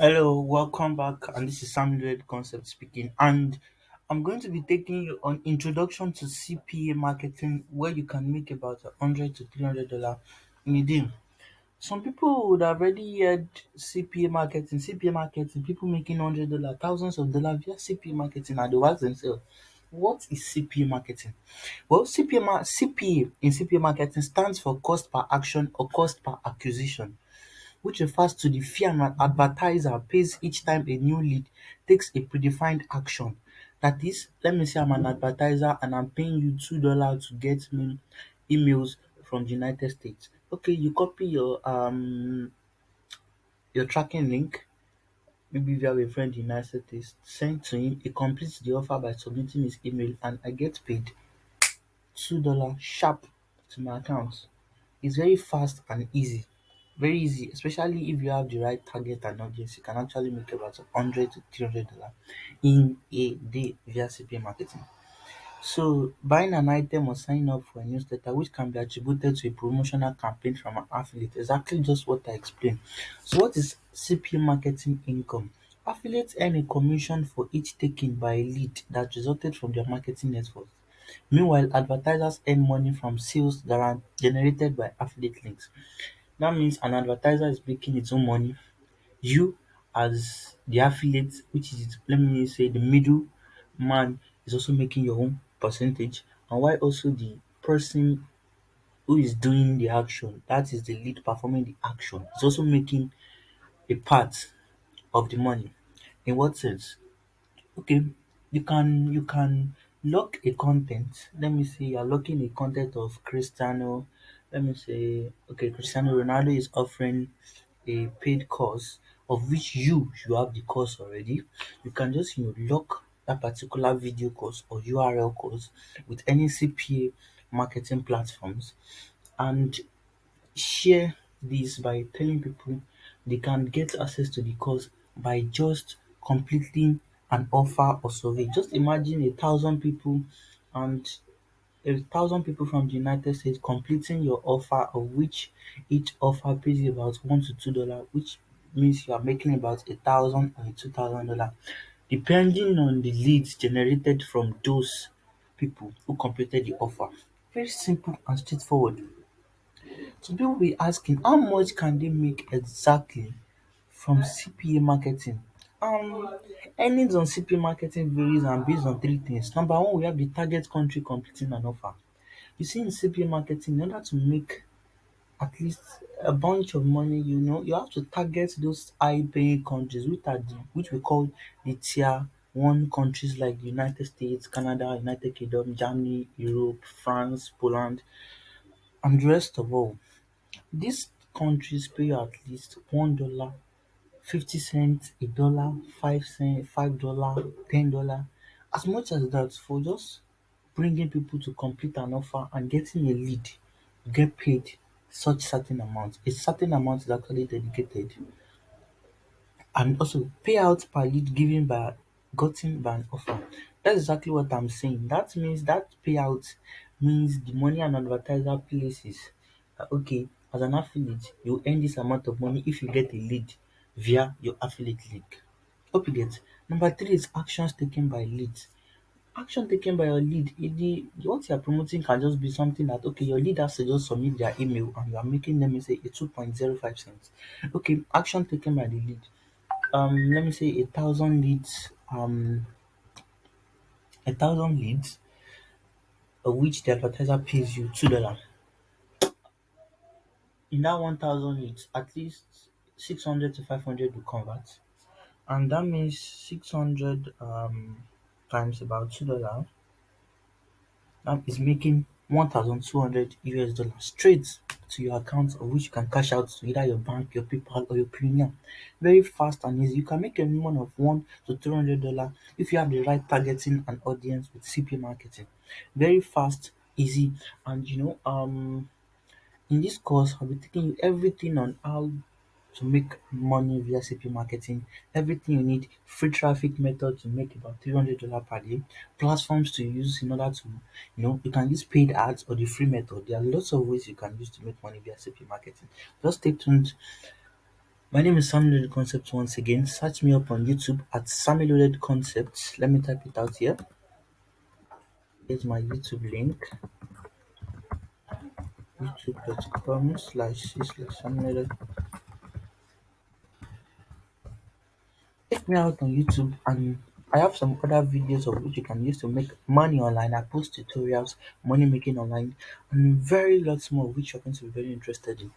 Hello, welcome back, and this is Sammyloaded Concept speaking. And I'm going to be taking you on introduction to CPA marketing, where you can make about $100 to $300 in a day. Some people would have already heard CPA marketing. CPA marketing, people making $100, thousands of dollars via CPA marketing, and they ask themselves, what is CPA marketing? Well, CPA in CPA marketing stands for cost per action or cost per acquisition, which refers to the fee an advertiser pays each time a new lead takes a predefined action. That is, let me say I'm an advertiser and I'm paying you $2 to get me emails from the United States. Okay, you copy your tracking link, maybe if you have a friend in the United States, send to him, he completes the offer by submitting his email, and I get paid $2 sharp to my account. It's very fast and easy. Very easy, especially if you have the right target and audience. You can actually make about $100 to $300 in a day via CPA marketing. So buying an item or signing up for a newsletter, which can be attributed to a promotional campaign from an affiliate, exactly just what I explained. So what is CPA marketing income? Affiliates earn a commission for each taken by a lead that resulted from their marketing efforts. Meanwhile, advertisers earn money from sales generated by affiliate links. That means an advertiser is making its own money. You, as the affiliate, which is, let me say, the middle man, is also making your own percentage. And while also the person who is doing the action, that is the lead performing the action, is also making a part of the money. In what sense? Okay, you can lock a content. Let me say you're locking a content of Cristiano. Let me say, okay, Cristiano Ronaldo is offering a paid course of which you have the course already. You can just lock that particular video course or URL course with any CPA marketing platforms and share this by telling people they can get access to the course by just completing an offer or survey. Just imagine 1,000 people and 1,000 people from the United States completing your offer, of which each offer pays you about $1 to $2, which means you are making about 1,000 or $2,000, depending on the leads generated from those people who completed the offer. Very simple and straightforward. So people will be asking, how much can they make exactly from CPA marketing? Um, Earnings on CPA marketing varies and based on three things. Number one, we have the target country completing an offer. You see, in CPA marketing, in order to make at least a bunch of money, you have to target those high-paying countries, which we call the tier one countries like the United States, Canada, United Kingdom, Germany, Europe, France, Poland, and the rest of all. These countries pay you at least $1, 50 cents, $1, 5 cents, $5, $10, as much as that for just bringing people to complete an offer and getting a lead. You get paid such certain amount. A certain amount is actually dedicated, and also payout per lead gotten by an offer. That's exactly what I'm saying. That means that payout means the money an advertiser places. Okay, as an affiliate, you earn this amount of money if you get a lead via your affiliate link. Hope you get. Number three is actions taken by leads. Action taken by your lead, what you are promoting can just be something that, okay, your lead has to just submit their email and you are making them say a 2.05 cents. Okay, action taken by the lead. Let me say 1,000 leads, 1,000 leads, of which the advertiser pays you $2. In that 1,000 leads, at least 600 to 500 will convert, and that means 600 times about $2, that is making 1,200 US dollars straight to your account, of which you can cash out to either your bank, your PayPal, or your Premium. Very fast and easy. You can make a minimum of $1 to $300 if you have the right targeting and audience with CPA marketing. Very fast, easy, and in this course, I'll be taking you everything on how to make money via CPA marketing, everything you need, free traffic method to make about $300 per day, platforms to use in order to, you can use paid ads or the free method. There are lots of ways you can use to make money via CPA marketing. Just stay tuned My name is Sammyloaded Concepts once again. Search me up on YouTube at Sammyloaded Concepts. Let me type it out here. Here's my YouTube link, youtube.com/c/Sammyloaded. Check me out on YouTube, and I have some other videos of which you can use to make money online. I post tutorials, money making online, and very lots more which you're going to be very interested in.